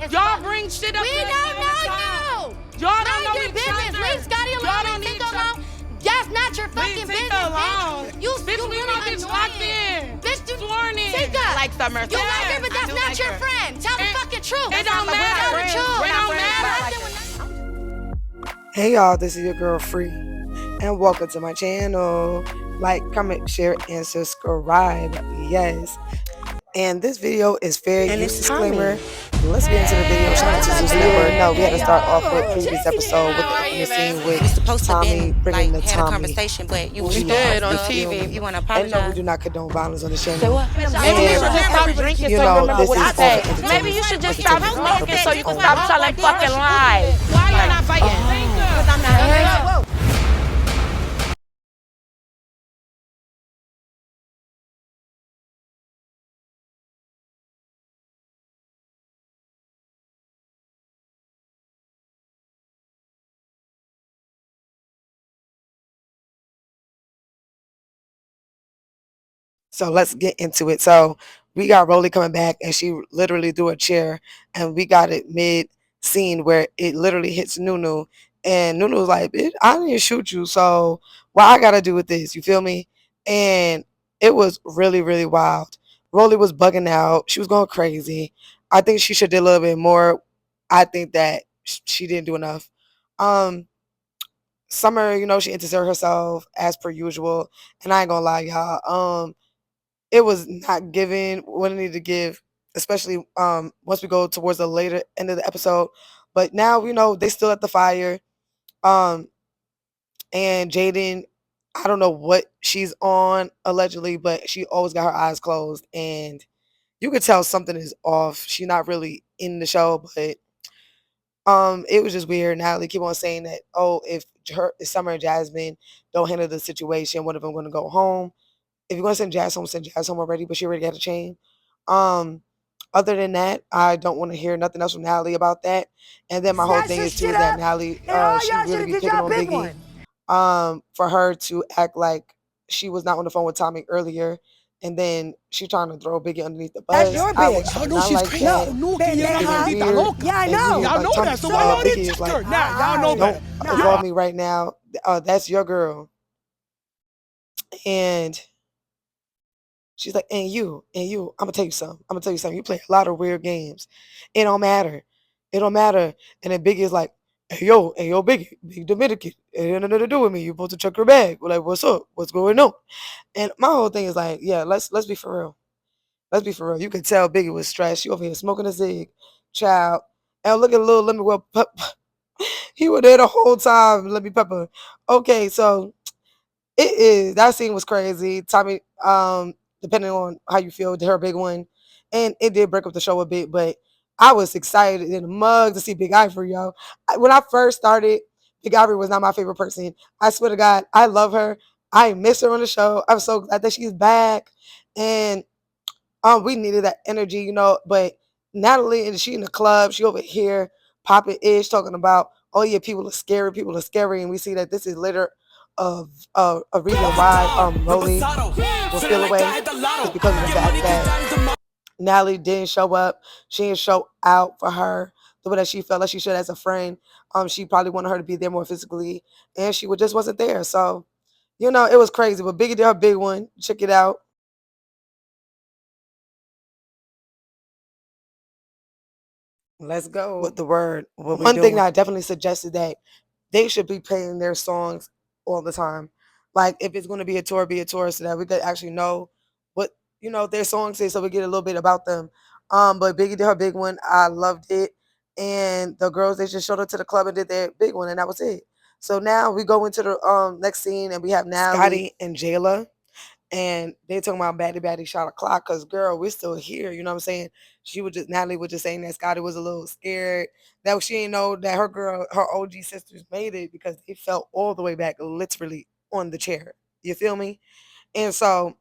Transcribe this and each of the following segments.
Y'all bring shit up. We don't know you. Y'all don't know Mind your each business. other. Leave Scotty alone. Y'all don't Leave need Tinker alone. That's not your fucking business, bitch. You we know bitch locked in. Bitch, you sworn in. Tinker. I like Summer. You like her, but that's not your friend. Tell the fucking truth. It don't matter. It don't matter. Hey y'all, this is your girl Free, and welcome to my channel. Like, comment, share, and subscribe. Yes. And this video is fair use disclaimer. Let's get into the video. Shout out to Zeus Network. No, we had to start off with previous episode with the scene with Tommy bringing the Tommy. Conversation, but you did on TV. If you want to And apologize. no, we do not condone violence on the channel. Maybe you should just stop drinking so you remember what I said. Maybe you should just stop smoking so you can stop telling fucking lies. Why y'all not fighting? Because I'm not here. So let's get into it. So we got Rolly coming back, and she literally threw a chair, and we got it mid scene where it literally hits Nunu, and Nunu was like, "Bitch, I didn't shoot you, so what I gotta do with this?" You feel me? And it was really, really wild. Rolly was bugging out. She was going crazy. I think she should do a little bit more. I think that she didn't do enough. Um, Summer, she inserted herself as per usual, and I ain't gonna lie, y'all. It was not given what it needed to give, especially once we go towards the later end of the episode. But now we know they still at the fire. Um, and Jaden, I don't know what she's on allegedly, but she always got her eyes closed, and you could tell something is off. She's not really in the show, but it was just weird. Natalie keep on saying that, oh, if Summer and Jasmine don't handle the situation, one of them going to go home. If you're gonna send Jazz home already, but she already got a chain. Other than that, I don't want to hear nothing else from Natalie about that. And then my whole thing is too that Natalie, she really be picking on Biggie. For her to act like she was not on the phone with Tommy earlier, and then she trying to throw Biggie underneath the bus. That's your bitch. I know she's crazy. Yeah, I know. Y'all know that, so why y'all didn't check her? Nah, y'all know better. Don't involve me right now. That's your girl. And she's like, and you, I'm gonna tell you something. You play a lot of weird games. It don't matter. And then Biggie is like, hey yo, Biggie, Big Dominican. It ain't nothing to do with me. You're supposed to check your bag. We're like, what's up? What's going on? And my whole thing is like, yeah, let's be for real. Let's be for real. You could tell Biggie was stressed. She over here smoking a cig, child. And look at little Lemmy Well he was there the whole time, Lemmy Pepper. Okay, so that scene was crazy. Tommy, depending on how you feel, her big one, and it did break up the show a bit. But I was excited in the mug to see Big Ivory, yo. When I first started, Big Ivory was not my favorite person. I swear to God, I love her. I miss her on the show. I'm so glad that she's back, and we needed that energy, But Natalie, and she in the club, she over here popping ish, talking about, oh yeah, people are scary, and we see that this is later of a reason why Rolly will feel away is because of the fact that Natalie didn't show up. She didn't show out for her the way that she felt like she should as a friend. She probably wanted her to be there more physically, and she just wasn't there. So, it was crazy. But Biggie did her big one. Check it out. Let's go with the word. One thing that I definitely suggested that they should be playing their songs all the time. Like if it's going to be a tour so that we could actually know what their songs is, so we get a little bit about them. But Biggie did her big one. I loved it, and the girls, they just showed up to the club and did their big one, and that was it. So now we go into the next scene, and we have now Scotty and Jayla. And they talking about Baddy shot a clock, because girl, we're still here. You know what I'm saying? Natalie was just saying that Scotty was a little scared, that she didn't know that her OG sisters made it, because they fell all the way back literally on the chair. You feel me? And so,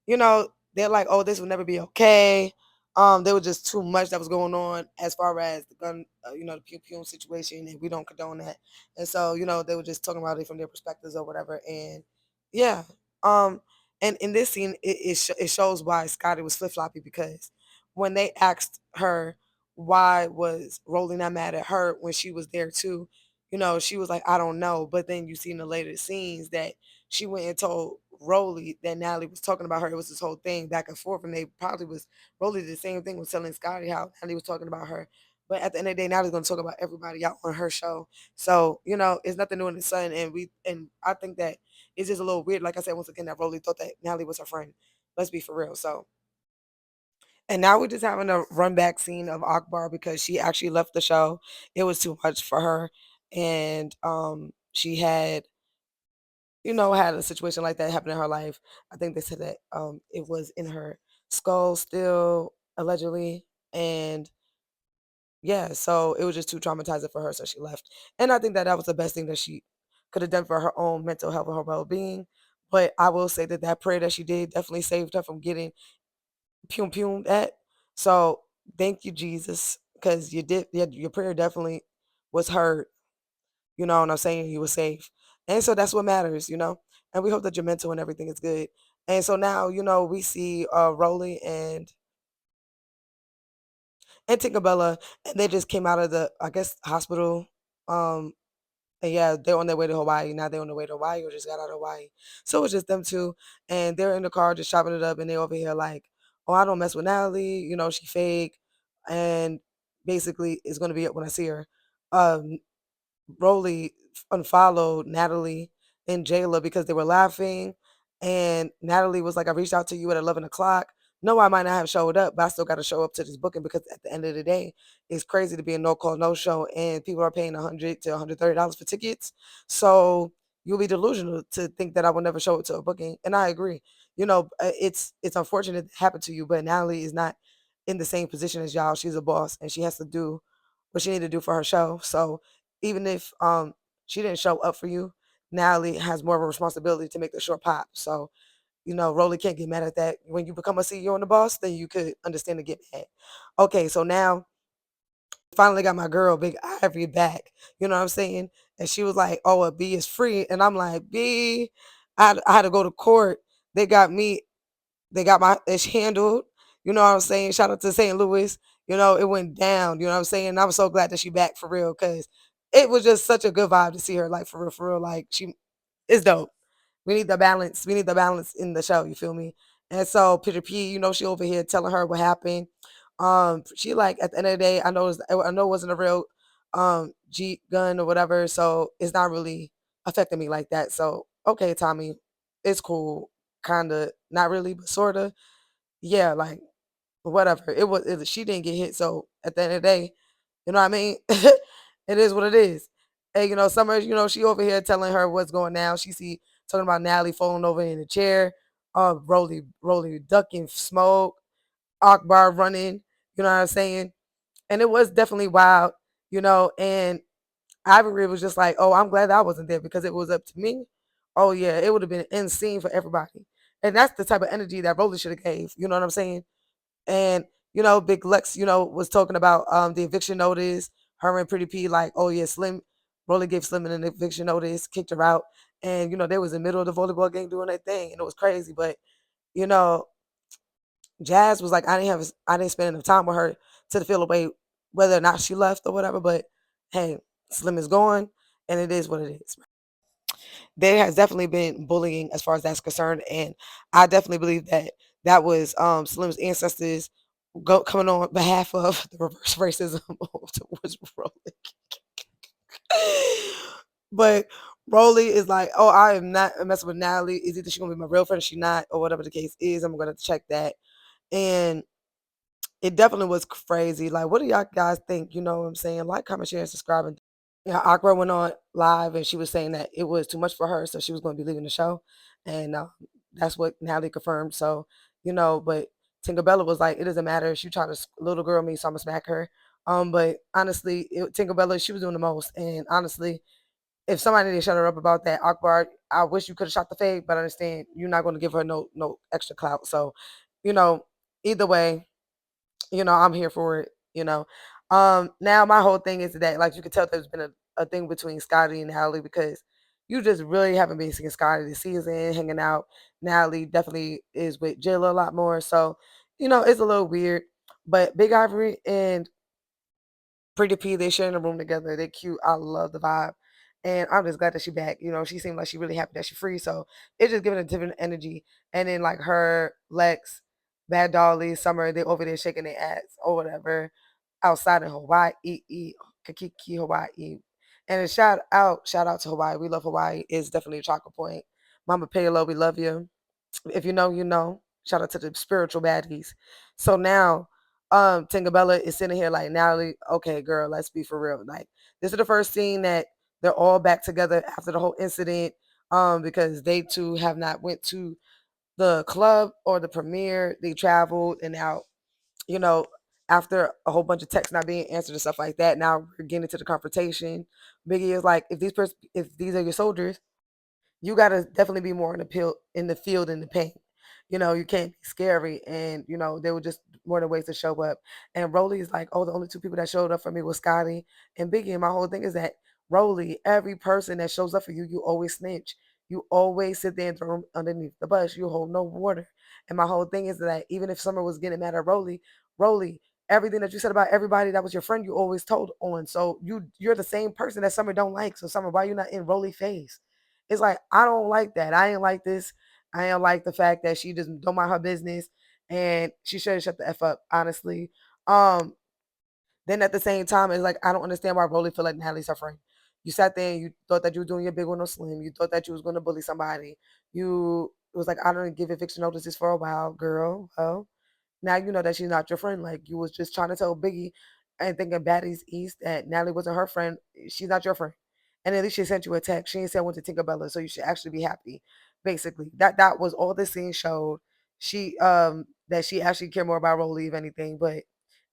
they're like, oh, this will never be okay. There was just too much that was going on as far as the gun, the pew pew situation, and we don't condone that. And so, they were just talking about it from their perspectives or whatever. And yeah, and in this scene, it shows why Scotty was flip floppy, because when they asked her why was Rolly not mad at her when she was there too? She was like, I don't know. But then you see in the later scenes that she went and told Rolly that Natalie was talking about her. It was this whole thing back and forth, and they probably was Rolly did the same thing, was telling Scotty how Natalie was talking about her. But at the end of the day, Natalie's gonna talk about everybody out on her show. So, it's nothing new in the sun. And I think that it's just a little weird. Like I said, once again, that Rolly thought that Natalie was her friend. Let's be for real. So and now we're just having a run back scene of Akbar because she actually left the show. It was too much for her. And she had a situation like that happen in her life. I think they said that it was in her skull still, allegedly. And yeah, so it was just too traumatizing for her, so she left. And I think that that was the best thing that she could have done for her own mental health and her well being. But I will say that that prayer that she did definitely saved her from getting pum pum at. So thank you, Jesus, because your prayer definitely was heard. You know what I'm saying? You were safe, and so that's what matters. And we hope that your mental and everything is good. And so now we see Rolly and Tinkerbella, and they just came out of the I guess hospital. Um, and yeah, they're on their way to Hawaii. Now they're on their way to Hawaii or just got out of Hawaii. So it's just them two. And they're in the car just chopping it up. And they over here like, oh, I don't mess with Natalie. She fake. And basically, it's going to be up when I see her. Um, Rolly unfollowed Natalie and Jayla because they were laughing. And Natalie was like, I reached out to you at 11 o'clock. No, I might not have showed up, but I still got to show up to this booking because at the end of the day, it's crazy to be a no call, no show, and people are paying $100 to $130 for tickets. So you'll be delusional to think that I will never show up to a booking. And I agree. It's unfortunate it happened to you, but Natalie is not in the same position as y'all. She's a boss and she has to do what she need to do for her show. So even if she didn't show up for you, Natalie has more of a responsibility to make the show pop. So, Rolly can't get mad at that. When you become a CEO and the boss, then you could understand to get mad. Okay, so now finally got my girl Big Ivory back. You know what I'm saying? And she was like, "Oh, a B is free," and I'm like, "B, I had to go to court. They got me. They got my ish handled. You know what I'm saying? Shout out to St. Louis. It went down. You know what I'm saying? And I'm so glad that she back for real because it was just such a good vibe to see her. Like for real. Like she is dope. We need the balance. We need the balance in the show. You feel me? And so Peter P, she over here telling her what happened. She like at the end of the day, I know it wasn't a real Jeep gun or whatever, so it's not really affecting me like that. So okay, Tommy, it's cool, kinda, not really, but sorta. Yeah, like whatever. She didn't get hit, so at the end of the day, you know what I mean? It is what it is. And Summer, she over here telling her what's going down. She see talking about Natalie falling over in the chair, Rolly ducking smoke, Akbar running, you know what I'm saying? And it was definitely wild. And Ivory was just like, oh, I'm glad I wasn't there because it was up to me. Oh yeah, it would have been insane for everybody. And that's the type of energy that Rolly should have gave. You know what I'm saying? And Big Lex, was talking about the eviction notice. Her and Pretty P like, oh yeah, Slim, Rolly gave Slim an eviction notice, kicked her out, and they was in the middle of the volleyball game doing their thing, and it was crazy. But you know, Jazz was like, I didn't spend enough time with her to feel away whether or not she left or whatever. But hey, Slim is gone, and it is what it is. There has definitely been bullying as far as that's concerned, and I definitely believe that that was Slim's ancestors coming on behalf of the reverse racism towards Rolly. But Rolly is like, oh, I am not messing with Natalie. Is either she gonna be my real friend or she not, or whatever the case is. I'm gonna check that. And it definitely was crazy. Like, what do y'all guys think? You know what I'm saying? Like, comment, share, and subscribe. And Akra went on live and she was saying that it was too much for her, so she was going to be leaving the show. And that's what Natalie confirmed. So, but Tinkerbella was like, it doesn't matter. She tried to little girl me, so I'm going to smack her. But honestly, Tinkerbella, she was doing the most. And honestly, if somebody didn't shut her up about that, Akbar, I wish you could have shot the fade, but I understand you're not going to give her no extra clout. So, either way, I'm here for it. Now my whole thing is that, like, you can tell there's been a thing between Scotty and Natalie because you just really haven't been seeing Scotty this season, hanging out. Natalie definitely is with Jayla a lot more. So, it's a little weird. But Big Ivory and Pretty P, they share in a room together. They're cute. I love the vibe. And I'm just glad that she back. She seemed like she really happy that she free. So it's just giving a different energy. And then like her, Lex, Bad Dolly, Summer, they over there shaking their ass or whatever. Outside in Hawaii, Kakiki, Hawaii. And a shout out to Hawaii. We love Hawaii. It's definitely a chocolate point. Mama Paylo, we love you. If you know, you know. Shout out to the spiritual baddies. So now, Tingabella is sitting here like, Natalie, okay, girl, let's be for real. Like, this is the first scene that they're all back together after the whole incident, because they two have not went to the club or the premiere. They traveled, and now, you know, after a whole bunch of texts not being answered and stuff like that, now we're getting into the confrontation. Biggie is like, if these are your soldiers, you gotta definitely be more in the field in the paint. You can't be scary, and there were just more than ways to show up. And Rolly's like, oh, the only two people that showed up for me was Scotty and Biggie. And my whole thing is that Rolly, every person that shows up for you, you always snitch. You always sit there and throw them underneath the bus. You hold no water. And my whole thing is that even if Summer was getting mad at Rolly, everything that you said about everybody that was your friend, you always told on. So you're the same person that Summer don't like. So Summer, why you not in Rolly face? It's like, I don't like that. I ain't like this. I ain't like the fact that she just don't mind her business, and she should have shut the F up, honestly. Um, then at the same time, it's like, I don't understand why Rolly feel like Natalie's her friend. You sat there and you thought that you were doing your big one on Slim. You thought that you was going to bully somebody. It was like, I don't give eviction notices for a while, girl. Well, now you know that she's not your friend. Like, you was just trying to tell Biggie and thinking Baddies East that Natalie wasn't her friend. She's not your friend. And at least she sent you a text. She didn't say I went to Tinkerbella, so you should actually be happy. Basically, that was all this scene showed. She that she actually cared more about Rolly, if anything. But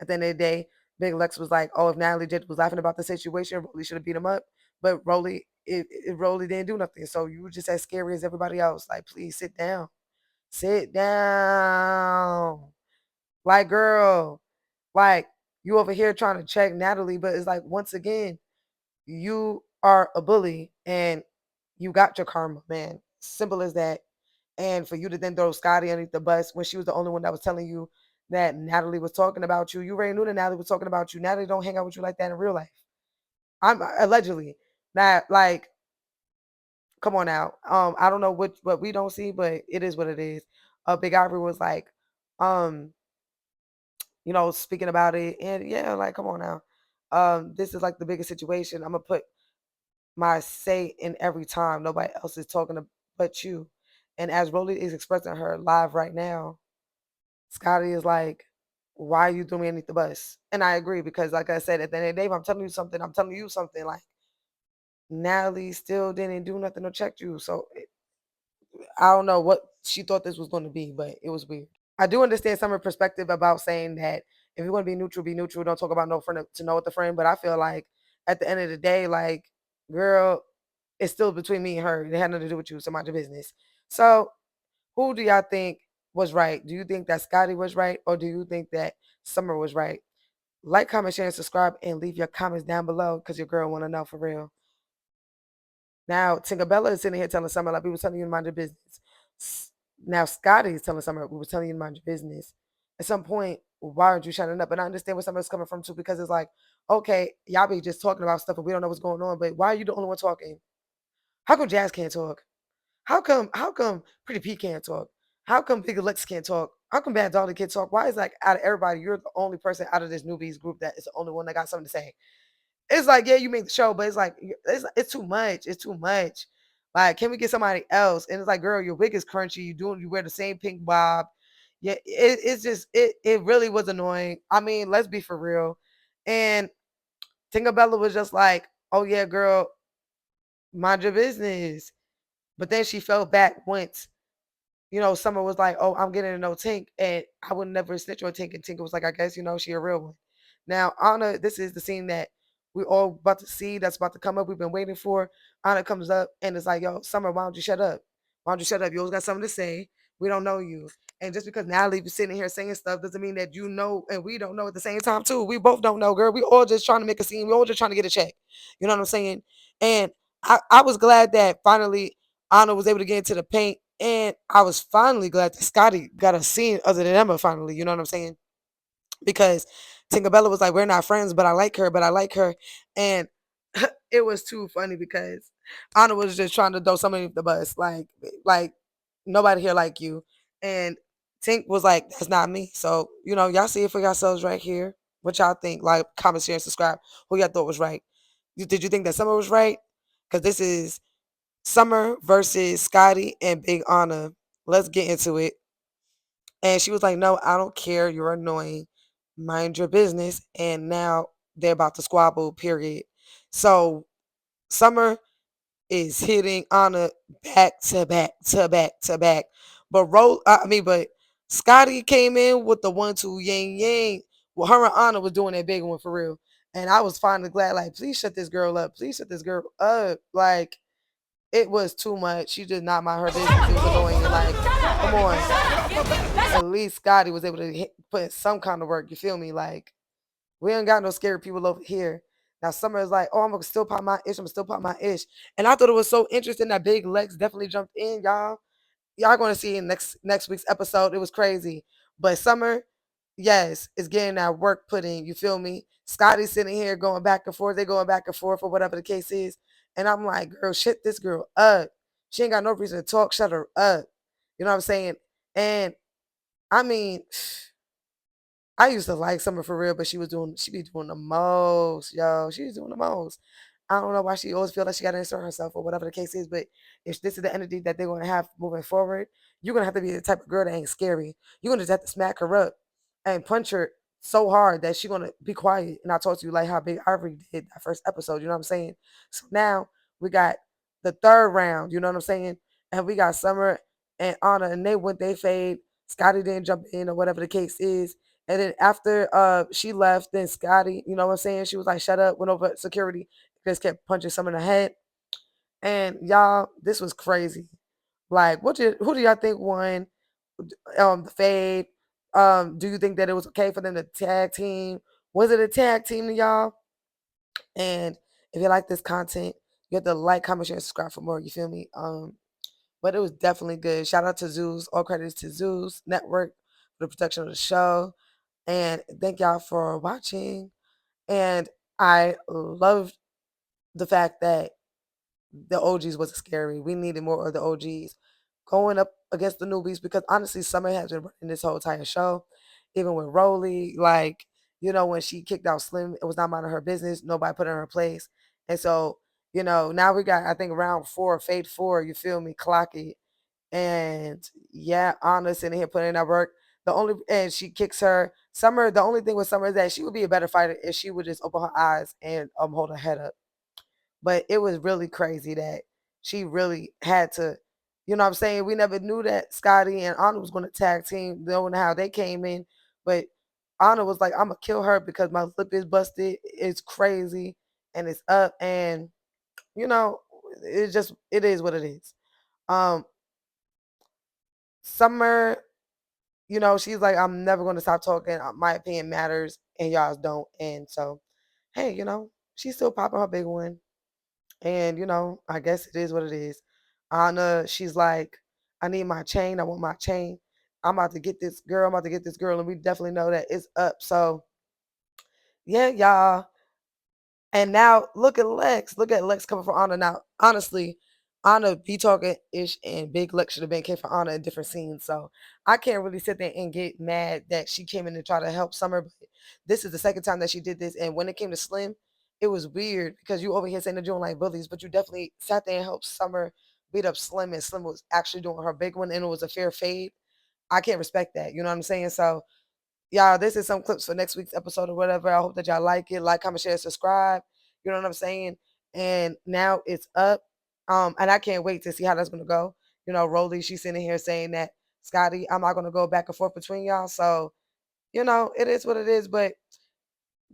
at the end of the day, Big Lex was like, oh, if Natalie was laughing about the situation, Rolly should have beat him up. But Rolly didn't do nothing. So you were just as scary as everybody else. Like, please sit down. Sit down. Like, girl, like, you over here trying to check Natalie, but it's like, once again, you are a bully and you got your karma, man. Simple as that. And for you to then throw Scotty underneath the bus when she was the only one that was telling you that Natalie was talking about you. You already knew that Natalie was talking about you. Natalie don't hang out with you like that in real life. I'm allegedly. Not like, come on now. I don't know what we don't see, but it is what it is. Big Ivory was like, um, speaking about it, and yeah, like, come on now. This is like the biggest situation. I'm gonna put my say in every time. Nobody else is talking but you. And as Rolly is expressing her live right now, Scotty is like, why are you throwing me underneath the bus? And I agree, because like I said, at the end of the day, if I'm telling you something, I'm telling you something. Like, Natalie still didn't do nothing to check you. So I don't know what she thought this was going to be, but it was weird. I do understand some of her perspective about saying that if you want to be neutral, be neutral. Don't talk about no friend to know with the friend. But I feel like at the end of the day, like, girl, it's still between me and her. It had nothing to do with you. It's mind your business. So who do y'all think was right? Do you think that Scotty was right, or do you think that Summer was right? Like, comment, share, and subscribe, and leave your comments down below, because your girl want to know for real. Now, Tinkerbella is sitting here telling Summer, like, we were telling you to mind your business. Now, Scotty is telling Summer, we were telling you to mind your business. At some point, why aren't you shutting up? And I understand where Summer's coming from, too, because it's like, okay, y'all be just talking about stuff and we don't know what's going on, but why are you the only one talking? How come Jazz can't talk? How come Pretty P can't talk? How come Big Lex can't talk? How come Bad Dolly can't talk? Why is, like, out of everybody, you're the only person out of this newbies group that is the only one that got something to say? It's like, yeah, you make the show, but it's like, it's too much. It's too much. Like, can we get somebody else? And it's like, girl, your wig is crunchy. You wear the same pink bob. Yeah, it's just it really was annoying. I mean, let's be for real. And Tinkerbella was just like, oh yeah, girl, mind your business. But then she fell back once. Summer was like, oh, I'm getting to know Tink, and I would never snitch on Tink. And Tink was like, I guess, she a real one. Now, Anna, this is the scene that we all about to see that's about to come up. We've been waiting for. Anna comes up and it's like, yo, Summer, why don't you shut up? Why don't you shut up? You always got something to say. We don't know you. And just because Natalie be sitting here saying stuff doesn't mean that you know and we don't know at the same time, too. We both don't know, girl. We all just trying to make a scene. We all just trying to get a check. You know what I'm saying? And I was glad that finally Anna was able to get into the paint. And I was finally glad that Scotty got a scene other than Emma finally. You know what I'm saying? Because Tinkerbella was like, we're not friends, but I like her, but I like her. And it was too funny because Anna was just trying to throw somebody off the bus. Like nobody here like you. And Tink was like, that's not me. So, y'all see it for yourselves right here. What y'all think? Like, comment, share, and subscribe. Who y'all thought was right? Did you think that Summer was right? Because this is Summer versus Scotty and Big Anna. Let's get into it. And she was like, no, I don't care. You're annoying. Mind your business. And now they're about to squabble, period. So Summer is hitting Anna back to back to back to back. But Scotty came in with the 1-2 yang yang. Well, her and Anna was doing that big one for real. And I was finally glad, like, please shut this girl up. Please shut this girl up. Like, it was too much. She did not mind her business. It was annoying. And like, come on. At least Scotty was able to put in some kind of work. You feel me? Like, we ain't got no scary people over here. Now Summer is like, oh, I'm gonna still pop my ish. I'm gonna still pop my ish. And I thought it was so interesting that Big Lex definitely jumped in, y'all. Y'all gonna see in next week's episode. It was crazy. But Summer, yes, is getting that work put in. You feel me? Scotty's sitting here going back and forth. They going back and forth or whatever the case is. And I'm like, girl, shut this girl up. She ain't got no reason to talk. Shut her up. You know what I'm saying? And I mean, I used to like Summer for real, but she be doing the most, yo. She was doing the most. I don't know why she always feel like she got to insert herself or whatever the case is, but if this is the energy that they're going to have moving forward, you're going to have to be the type of girl that ain't scary. You're going to just have to smack her up and punch her so hard that she's going to be quiet. And I told you like how Big Ivory did that first episode, you know what I'm saying? So now we got the third round, you know what I'm saying? And we got Summer and Anna, and they went, they fade. Scotty didn't jump in or whatever the case is. And then after she left, then Scotty, you know what I'm saying? She was like, shut up, went over security, just kept punching some in the head. And y'all, this was crazy. Like, who do y'all think won the fade? Do you think that it was okay for them to tag team? Was it a tag team to y'all? And if you like this content, you have to like, comment, share, and subscribe for more. You feel me? But it was definitely good. Shout out to Zeus. All credits to Zeus Network for the production of the show. And thank y'all for watching. And I loved the fact that the OGs wasn't scary. We needed more of the OGs going up against the newbies because honestly, Summer has been running this whole entire show. Even with Rolly, like, when she kicked out Slim, it was not minding her business. Nobody put her in her place. And so, now we got, I think, round 4, Fade 4, you feel me? Clock it. And yeah, Anna sitting here putting in that work. And she kicks her. Summer, the only thing with Summer is that she would be a better fighter if she would just open her eyes and hold her head up. But it was really crazy that she really had to, you know what I'm saying? We never knew that Scotty and Anna was going to tag team, knowing how they came in. But Anna was like, I'm going to kill her because my lip is busted. It's crazy and it's up. And, it is what it is. Summer, she's like, I'm never going to stop talking. My opinion matters and y'all's don't. And so, hey, she's still popping her big one. And, I guess it is what it is. Anna, she's like, I need my chain. I want my chain. I'm about to get this girl. I'm about to get this girl. And we definitely know that it's up. So, yeah, y'all. And now look at Lex. Look at Lex coming for Anna. Now, honestly, Anna be talking ish and Big Lex should have been came for Anna in different scenes. So I can't really sit there and get mad that she came in and tried to help Summer. But this is the second time that she did this. And when it came to Slim, it was weird because you over here saying they're doing like bullies, but you definitely sat there and helped Summer beat up Slim, and Slim was actually doing her big one, and it was a fair fade. I can't respect that. You know what I'm saying? So y'all, this is some clips for next week's episode or whatever. I hope that y'all like it. Like, comment, share, subscribe. You know what I'm saying? And now it's up. And I can't wait to see how that's gonna go. Rolly, she's sitting here saying that Scotty, I'm not gonna go back and forth between y'all. So, it is what it is, but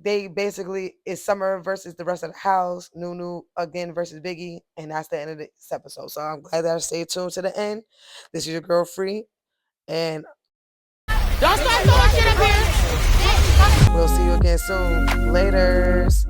they basically it's Summer versus the rest of the house, Nunu again versus Biggie, and that's the end of this episode. So I'm glad that I stayed tuned to the end. This is your girl Free, and Don't start throwing shit up here. we'll see you again soon. Laters.